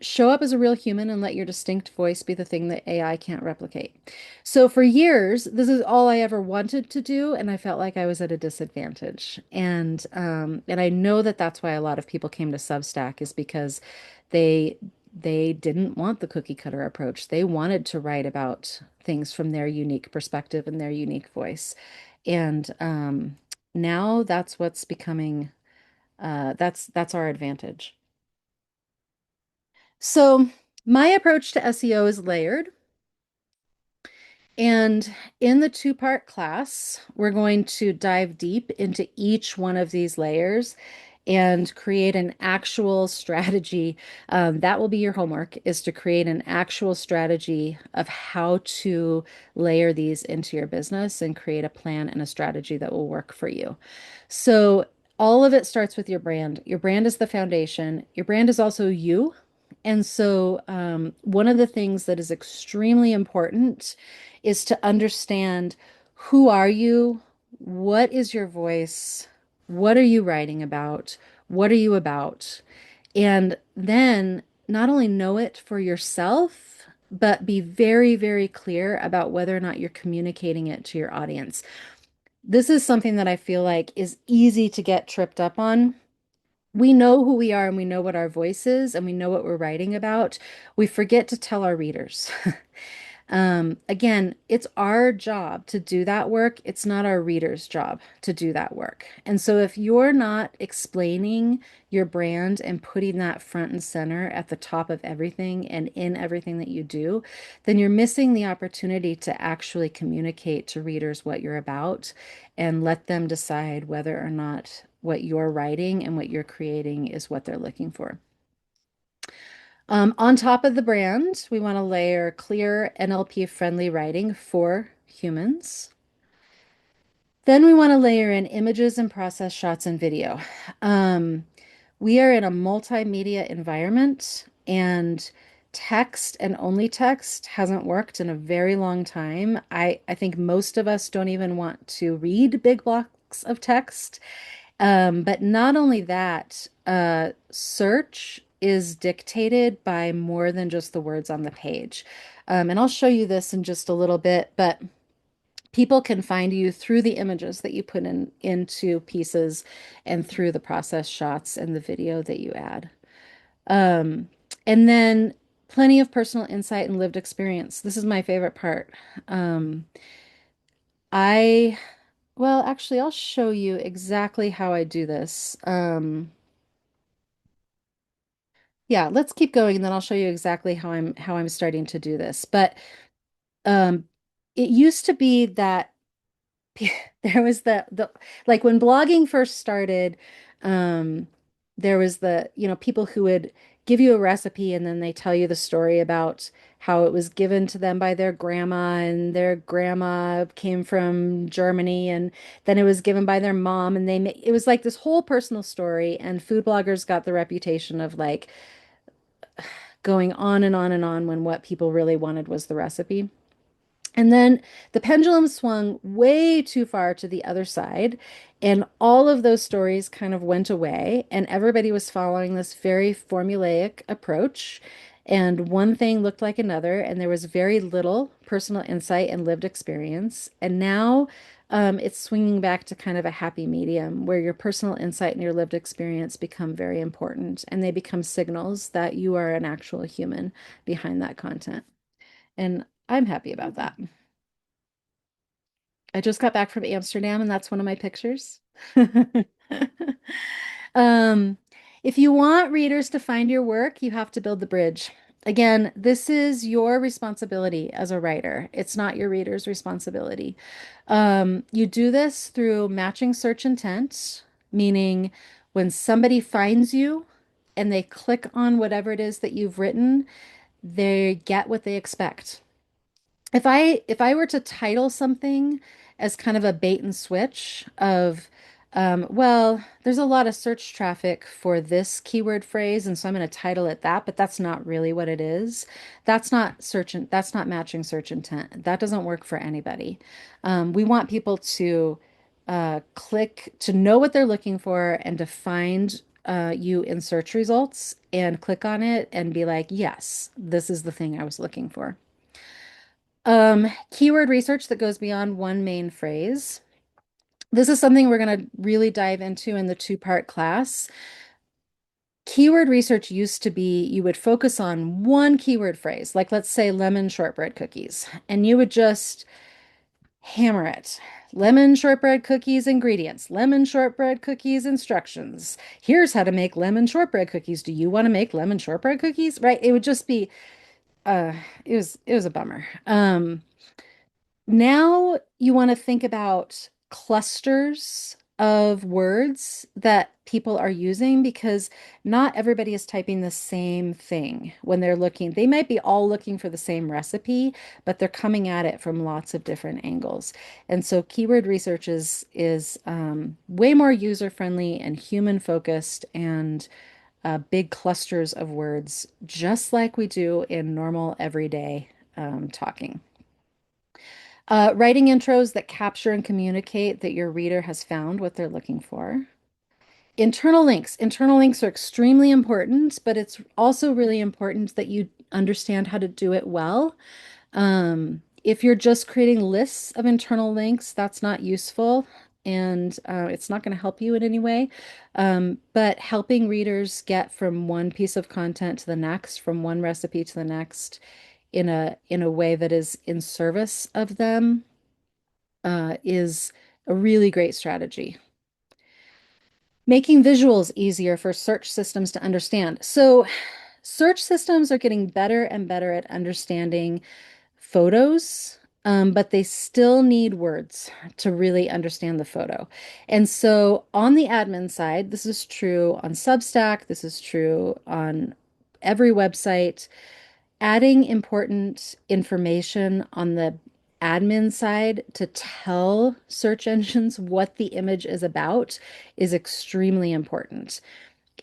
Show up as a real human and let your distinct voice be the thing that AI can't replicate. So for years, this is all I ever wanted to do, and I felt like I was at a disadvantage. And I know that that's why a lot of people came to Substack is because they they didn't want the cookie cutter approach. They wanted to write about things from their unique perspective and their unique voice. And now that's what's becoming that's our advantage. So my approach to SEO is layered. And in the two-part class, we're going to dive deep into each one of these layers and create an actual strategy. That will be your homework, is to create an actual strategy of how to layer these into your business and create a plan and a strategy that will work for you. So all of it starts with your brand. Your brand is the foundation. Your brand is also you. And so, one of the things that is extremely important is to understand who are you? What is your voice? What are you writing about? What are you about? And then not only know it for yourself, but be very, very clear about whether or not you're communicating it to your audience. This is something that I feel like is easy to get tripped up on. We know who we are and we know what our voice is and we know what we're writing about. We forget to tell our readers. Again, it's our job to do that work. It's not our reader's job to do that work. And so if you're not explaining your brand and putting that front and center at the top of everything and in everything that you do, then you're missing the opportunity to actually communicate to readers what you're about and let them decide whether or not what you're writing and what you're creating is what they're looking for. On top of the brand, we want to layer clear NLP-friendly writing for humans. Then we want to layer in images and process shots and video. Um, we are in a multimedia environment, and text and only text hasn't worked in a very long time. I think most of us don't even want to read big blocks of text. But not only that, search is dictated by more than just the words on the page. And I'll show you this in just a little bit, but people can find you through the images that you put in into pieces and through the process shots and the video that you add. Um, and then plenty of personal insight and lived experience. This is my favorite part. Um, I Well, actually, I'll show you exactly how I do this. Yeah, let's keep going and then I'll show you exactly how I'm starting to do this. But um it used to be that there was the like when blogging first started, um, there was people who would give you a recipe and then they tell you the story about how it was given to them by their grandma and their grandma came from Germany and then it was given by their mom and it was like this whole personal story and food bloggers got the reputation of like going on and on and on when what people really wanted was the recipe. And then the pendulum swung way too far to the other side, and all of those stories kind of went away, and everybody was following this very formulaic approach. And one thing looked like another, and there was very little personal insight and lived experience. And now it's swinging back to kind of a happy medium where your personal insight and your lived experience become very important, and they become signals that you are an actual human behind that content. And I'm happy about that. I just got back from Amsterdam, and that's one of my pictures. Um, if you want readers to find your work, you have to build the bridge. Again, this is your responsibility as a writer. It's not your reader's responsibility. You do this through matching search intent, meaning when somebody finds you and they click on whatever it is that you've written, they get what they expect. if I were to title something as kind of a bait and switch of well, there's a lot of search traffic for this keyword phrase, and so I'm going to title it that, but that's not really what it is. That's not matching search intent. That doesn't work for anybody. We want people to click to know what they're looking for and to find you in search results and click on it and be like, yes, this is the thing I was looking for. Keyword research that goes beyond one main phrase. This is something we're going to really dive into in the two-part class. Keyword research used to be you would focus on one keyword phrase, like let's say lemon shortbread cookies, and you would just hammer it. Lemon shortbread cookies ingredients, lemon shortbread cookies instructions. Here's how to make lemon shortbread cookies. Do you want to make lemon shortbread cookies? Right? It would just be uh it was a bummer. Now you want to think about clusters of words that people are using because not everybody is typing the same thing when they're looking. They might be all looking for the same recipe, but they're coming at it from lots of different angles. And so keyword research is way more user-friendly and human-focused and big clusters of words, just like we do in normal everyday talking. Writing intros that capture and communicate that your reader has found what they're looking for. Internal links. Internal links are extremely important, but it's also really important that you understand how to do it well. If you're just creating lists of internal links, that's not useful and it's not going to help you in any way. But helping readers get from one piece of content to the next, from one recipe to the next, in a way that is in service of them is a really great strategy. Making visuals easier for search systems to understand. So, search systems are getting better and better at understanding photos, but they still need words to really understand the photo. And so, on the admin side, this is true on Substack, this is true on every website. Adding important information on the admin side to tell search engines what the image is about is extremely important.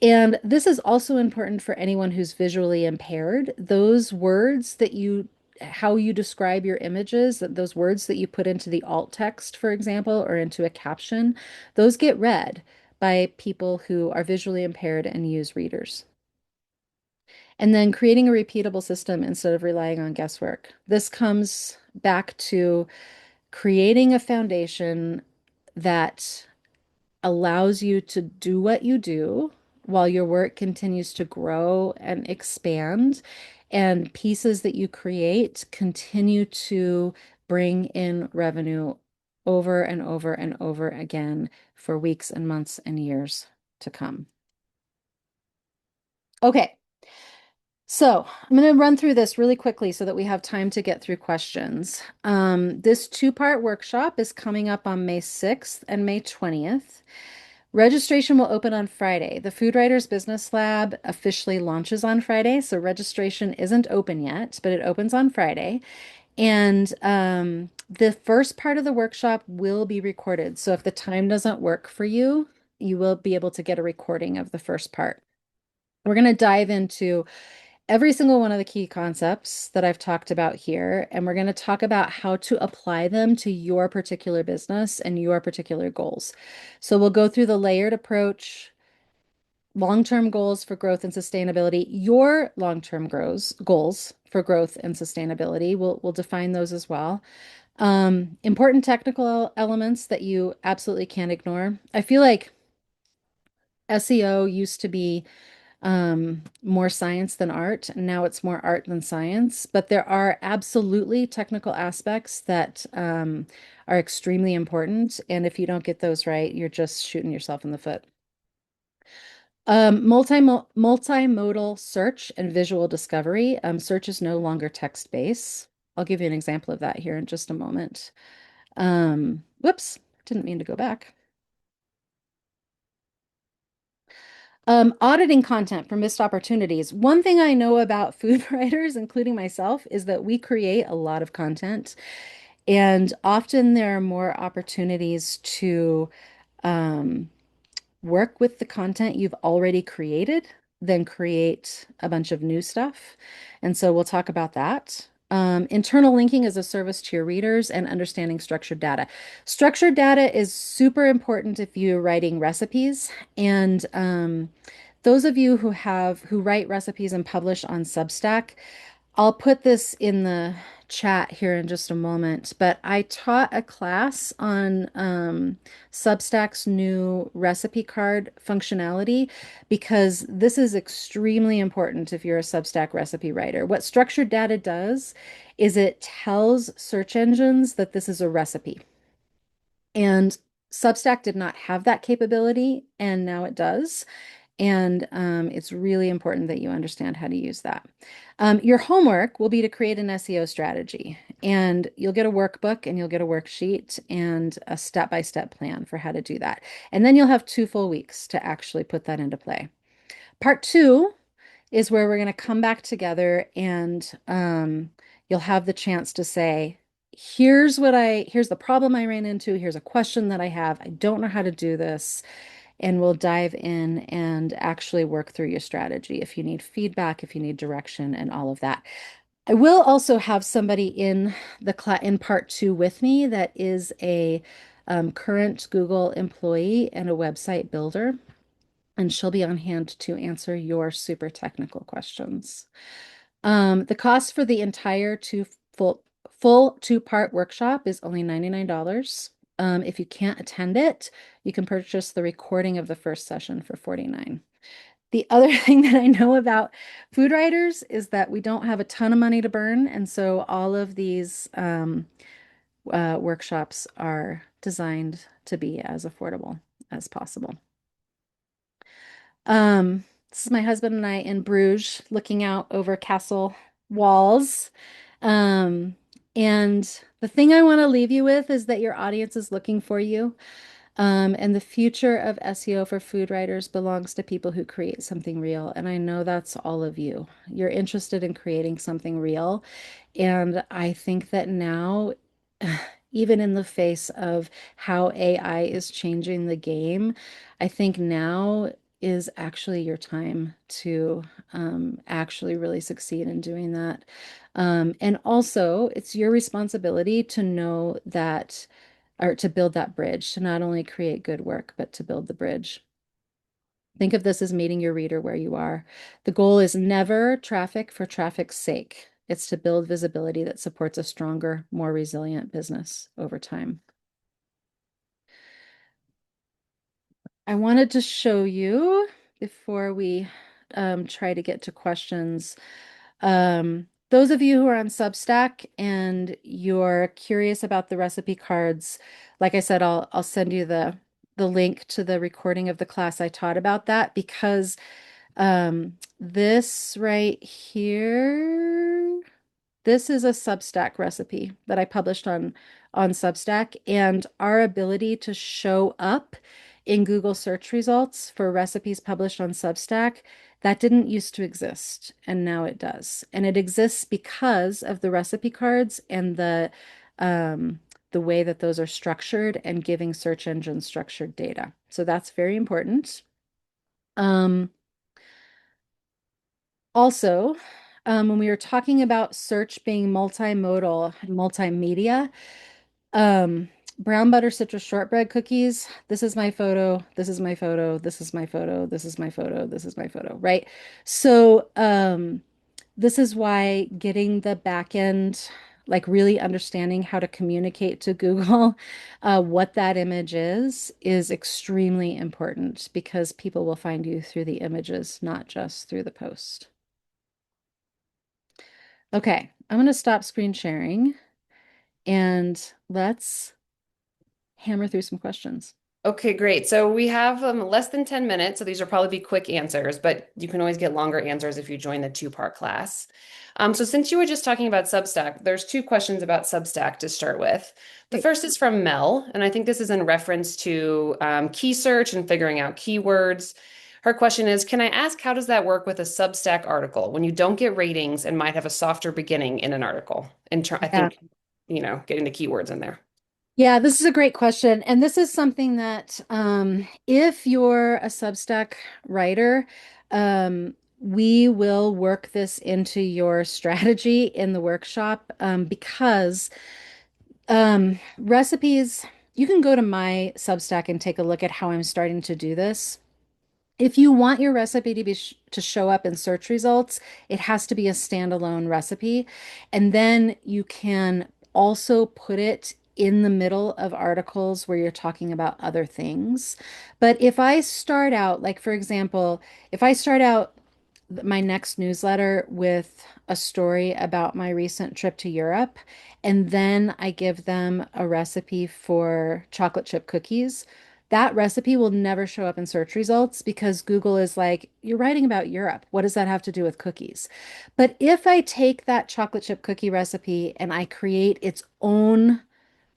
And this is also important for anyone who's visually impaired. Those words that how you describe your images, that those words that you put into the alt text, for example, or into a caption, those get read by people who are visually impaired and use readers. And then creating a repeatable system instead of relying on guesswork. This comes back to creating a foundation that allows you to do what you do while your work continues to grow and expand, and pieces that you create continue to bring in revenue over and over and over again for weeks and months and years to come. Okay. So I'm going to run through this really quickly so that we have time to get through questions. This two-part workshop is coming up on May 6th and May 20th. Registration will open on Friday. The Food Writers Business Lab officially launches on Friday, so registration isn't open yet, but it opens on Friday. And the first part of the workshop will be recorded. So if the time doesn't work for you, you will be able to get a recording of the first part. We're going to dive into every single one of the key concepts that I've talked about here, and we're going to talk about how to apply them to your particular business and your particular goals. So we'll go through the layered approach, long-term goals for growth and sustainability, your long-term goals for growth and sustainability. We'll define those as well. Important technical elements that you absolutely can't ignore. I feel like SEO used to be more science than art. And now it's more art than science, but there are absolutely technical aspects that are extremely important. And if you don't get those right, you're just shooting yourself in the foot. Multimodal search and visual discovery. Search is no longer text-based. I'll give you an example of that here in just a moment. Whoops, didn't mean to go back. Auditing content for missed opportunities. One thing I know about food writers, including myself, is that we create a lot of content, and often there are more opportunities to um, work with the content you've already created than create a bunch of new stuff. And so we'll talk about that. Internal linking as a service to your readers and understanding structured data. Structured data is super important if you're writing recipes. And those of you who write recipes and publish on Substack, I'll put this in the chat here in just a moment, but I taught a class on Substack's new recipe card functionality because this is extremely important if you're a Substack recipe writer. What structured data does is it tells search engines that this is a recipe. And Substack did not have that capability, and now it does. And it's really important that you understand how to use that. Your homework will be to create an SEO strategy, and you'll get a workbook and you'll get a worksheet and a step-by-step plan for how to do that. And then you'll have 2 full weeks to actually put that into play. Part two is where we're going to come back together and you'll have the chance to say, here's the problem I ran into. Here's a question that I have. I don't know how to do this. And we'll dive in and actually work through your strategy if you need feedback, if you need direction, and all of that. I will also have somebody in the class in part two with me that is a current Google employee and a website builder, and she'll be on hand to answer your super technical questions. The cost for the entire full 2-part workshop is only $99. If you can't attend it, you can purchase the recording of the first session for $49. The other thing that I know about food writers is that we don't have a ton of money to burn, and so all of these workshops are designed to be as affordable as possible. This is my husband and I in Bruges looking out over castle walls. Um, and the thing I want to leave you with is that your audience is looking for you. And the future of SEO for food writers belongs to people who create something real. And I know that's all of you. You're interested in creating something real. And I think that now, even in the face of how AI is changing the game, I think now is actually your time to actually really succeed in doing that. And also, it's your responsibility to know that, or to build that bridge, to not only create good work, but to build the bridge. Think of this as meeting your reader where you are. The goal is never traffic for traffic's sake. It's to build visibility that supports a stronger, more resilient business over time. I wanted to show you before we try to get to questions. Those of you who are on Substack and you're curious about the recipe cards, like I said, I'll send you the link to the recording of the class I taught about that because this right here, this is a Substack recipe that I published on Substack, and our ability to show up in Google search results for recipes published on Substack, that didn't used to exist, and now it does. And it exists because of the recipe cards and the way that those are structured and giving search engines structured data. So that's very important. Also, when we were talking about search being multimodal and multimedia, um, brown butter citrus shortbread cookies, this is my photo, this is my photo, this is my photo, this is my photo, this is my photo, right? So, this is why getting the back end, like really understanding how to communicate to Google what that image is extremely important because people will find you through the images, not just through the post. Okay, I'm going to stop screen sharing and let's hammer through some questions.
Okay, great. So we have less than 10 minutes, so these will probably be quick answers, but you can always get longer answers if you join the 2-part class. So since you were just talking about Substack, there's 2 questions about Substack to start with. The
Great.
first is from Mel, and I think this is in reference to key search and figuring out keywords. Her question is, can I ask how does that work with a Substack article when you don't get ratings and might have a softer beginning in an article? I
Yeah.
think, getting the keywords in there.
Yeah, this is a great question. And this is something that if you're a Substack writer, we will work this into your strategy in the workshop because recipes, you can go to my Substack and take a look at how I'm starting to do this. If you want your recipe to to show up in search results, it has to be a standalone recipe. And then you can also put it in the middle of articles where you're talking about other things. But if I start out, like for example, if I start out my next newsletter with a story about my recent trip to Europe, and then I give them a recipe for chocolate chip cookies. That recipe will never show up in search results because Google is like, you're writing about Europe. What does that have to do with cookies? But if I take that chocolate chip cookie recipe and I create its own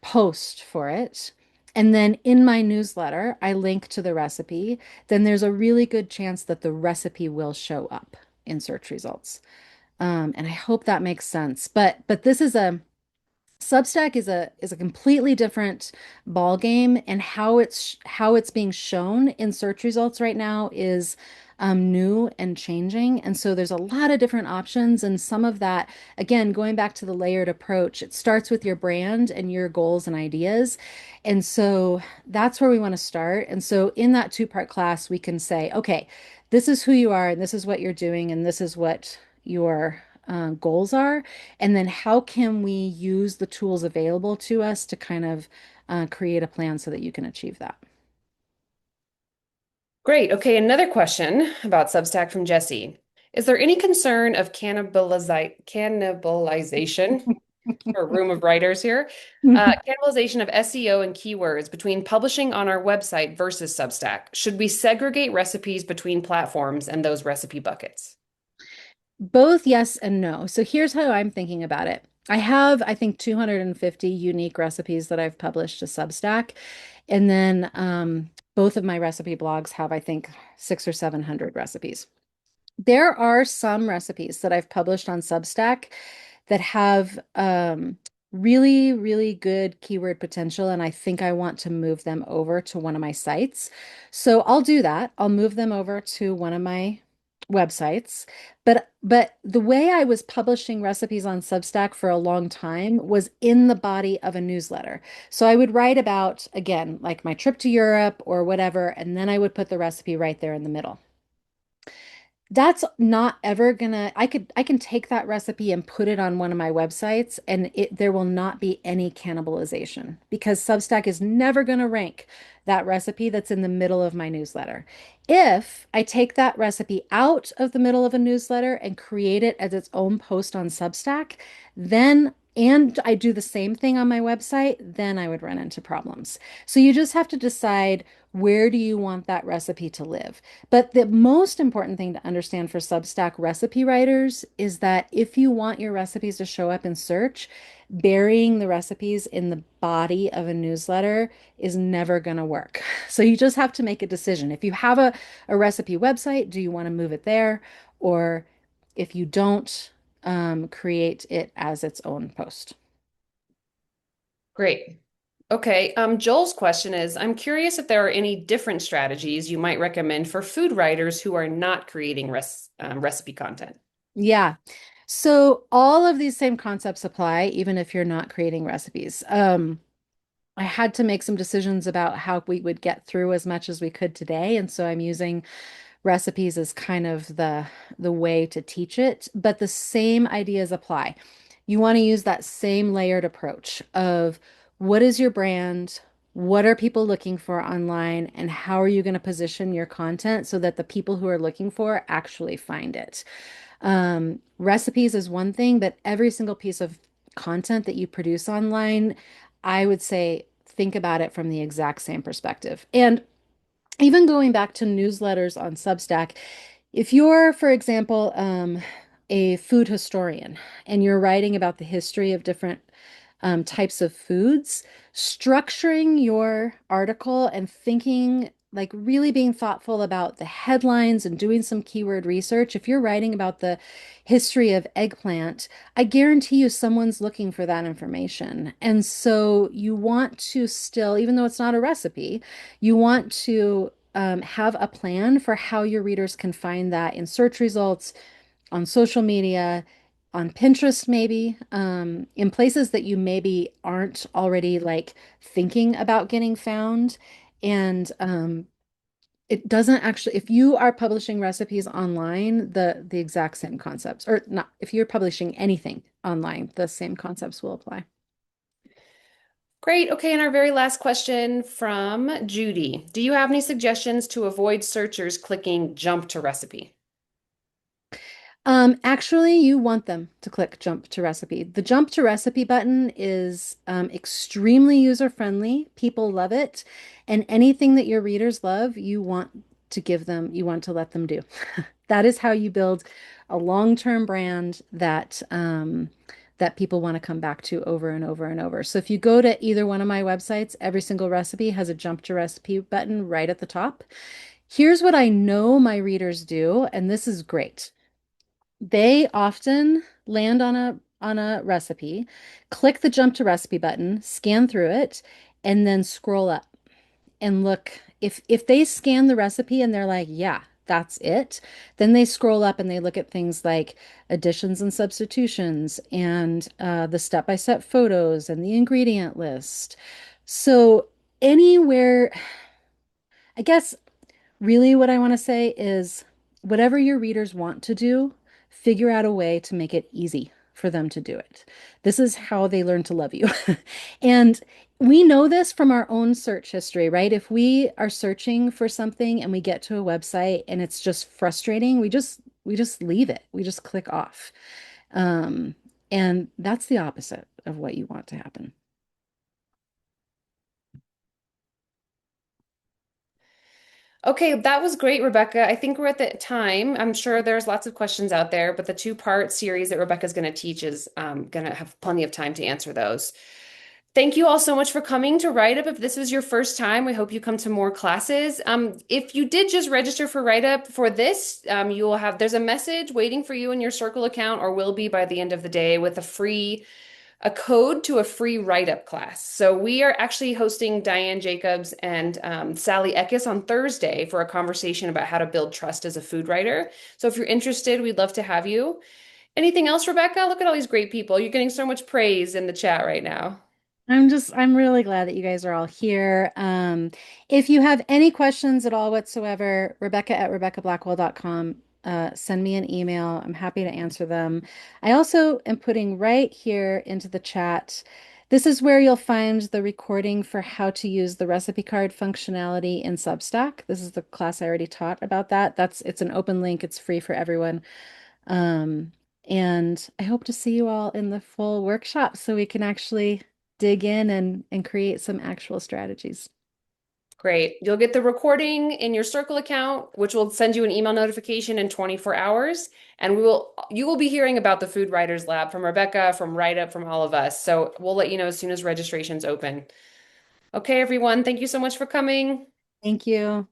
post for it, and then in my newsletter, I link to the recipe, then there's a really good chance that the recipe will show up in search results. And I hope that makes sense. But this is a Substack is a completely different ball game, and how it's being shown in search results right now is new and changing. And so there's a lot of different options, and some of that, again, going back to the layered approach, it starts with your brand and your goals and ideas. And so that's where we want to start. And so in that two-part class, we can say, okay, this is who you are, and this is what you're doing, and this is what your goals are. And then how can we use the tools available to us to kind of create a plan so that you can achieve that?
Great. Okay, another question about Substack from Jesse. Is there any concern of cannibalization for a room of writers here? Cannibalization of SEO and keywords between publishing on our website versus Substack. Should we segregate recipes between platforms and those recipe buckets?
Both yes and no. So here's how I'm thinking about it. I have, I think, 250 unique recipes that I've published to Substack. And then both of my recipe blogs have, I think, 600 or 700 recipes. There are some recipes that I've published on Substack that have really, really good keyword potential, and I think I want to move them over to one of my sites. So I'll do that. I'll move them over to one of my websites. But the way I was publishing recipes on Substack for a long time was in the body of a newsletter. So I would write about, again, like my trip to Europe or whatever, and then I would put the recipe right there in the middle. That's not ever gonna, I can take that recipe and put it on one of my websites and there will not be any cannibalization because Substack is never gonna rank that recipe that's in the middle of my newsletter. If I take that recipe out of the middle of a newsletter and create it as its own post on Substack, then and I do the same thing on my website, then I would run into problems. So you just have to decide, where do you want that recipe to live? But the most important thing to understand for Substack recipe writers is that if you want your recipes to show up in search, burying the recipes in the body of a newsletter is never going to work. So you just have to make a decision. If you have a recipe website, do you want to move it there? Or if you don't, create it as its own post.
Great. Okay. Joel's question is, I'm curious if there are any different strategies you might recommend for food writers who are not creating recipe content.
Yeah. So all of these same concepts apply, even if you're not creating recipes. I had to make some decisions about how we would get through as much as we could today, and so I'm using recipes as kind of the way to teach it, but the same ideas apply. You want to use that same layered approach of what is your brand? What are people looking for online? And how are you going to position your content so that the people who are looking for actually find it? Recipes is one thing, but every single piece of content that you produce online, I would say think about it from the exact same perspective. And even going back to newsletters on Substack, if you're, for example, a food historian and you're writing about the history of different types of foods, structuring your article and thinking like really being thoughtful about the headlines and doing some keyword research, if you're writing about the history of eggplant, I guarantee you someone's looking for that information. And so you want to still, even though it's not a recipe, you want to have a plan for how your readers can find that in search results, on social media, on Pinterest, maybe, in places that you maybe aren't already like thinking about getting found. And it doesn't actually, if you are publishing recipes online, the exact same concepts, or not, if you're publishing anything online, the same concepts will apply.
Great. Okay, and our very last question from Judy. Do you have any suggestions to avoid searchers clicking jump to recipe?
Actually, you want them to click jump to recipe. The jump to recipe button is extremely user-friendly. People love it. And anything that your readers love, you want to give them, you want to let them do. That is how you build a long-term brand that people want to come back to over and over and over. So if you go to either one of my websites, every single recipe has a jump to recipe button right at the top. Here's what I know my readers do, and this is great. They often land on a recipe, click the jump to recipe button, scan through it, and then scroll up and look. If they scan the recipe and they're like, yeah, that's it, then they scroll up and they look at things like additions and substitutions and the step-by-step photos and the ingredient list. So anywhere, I guess really, what I want to say is whatever your readers want to do, figure out a way to make it easy for them to do it. This is how they learn to love you. And we know this from our own search history, right? If we are searching for something and we get to a website and it's just frustrating, we just leave it. We just click off. Um, and that's the opposite of what you want to happen.
Okay, that was great, Rebecca. I think we're at the time. I'm sure there's lots of questions out there, but the two-part series that Rebecca's going to teach is going to have plenty of time to answer those. Thank you all so much for coming to Write Up. If this was your first time, we hope you come to more classes. If you did just register for Write Up for this, you will have, there's a message waiting for you in your Circle account, or will be by the end of the day, with a code to a free write-up class. So we are actually hosting Diane Jacobs and Sally Eckes on Thursday for a conversation about how to build trust as a food writer. So if you're interested, we'd love to have you. Anything else, Rebecca? Look at all these great people. You're getting so much praise in the chat right now.
I'm really glad that you guys are all here. If you have any questions at all whatsoever, Rebecca at RebeccaBlackwell.com, send me an email. I'm happy to answer them. I also am putting right here into the chat. This is where you'll find the recording for how to use the recipe card functionality in Substack. This is the class I already taught about that. It's an open link. It's free for everyone. Um, and I hope to see you all in the full workshop so we can actually dig in and create some actual strategies.
Great. You'll get the recording in your Circle account, which will send you an email notification in 24 hours. And you will be hearing about the Food Writers Lab from Rebecca, from Write Up, from all of us. So we'll let you know as soon as registration's open. Okay, everyone. Thank you so much for coming.
Thank you.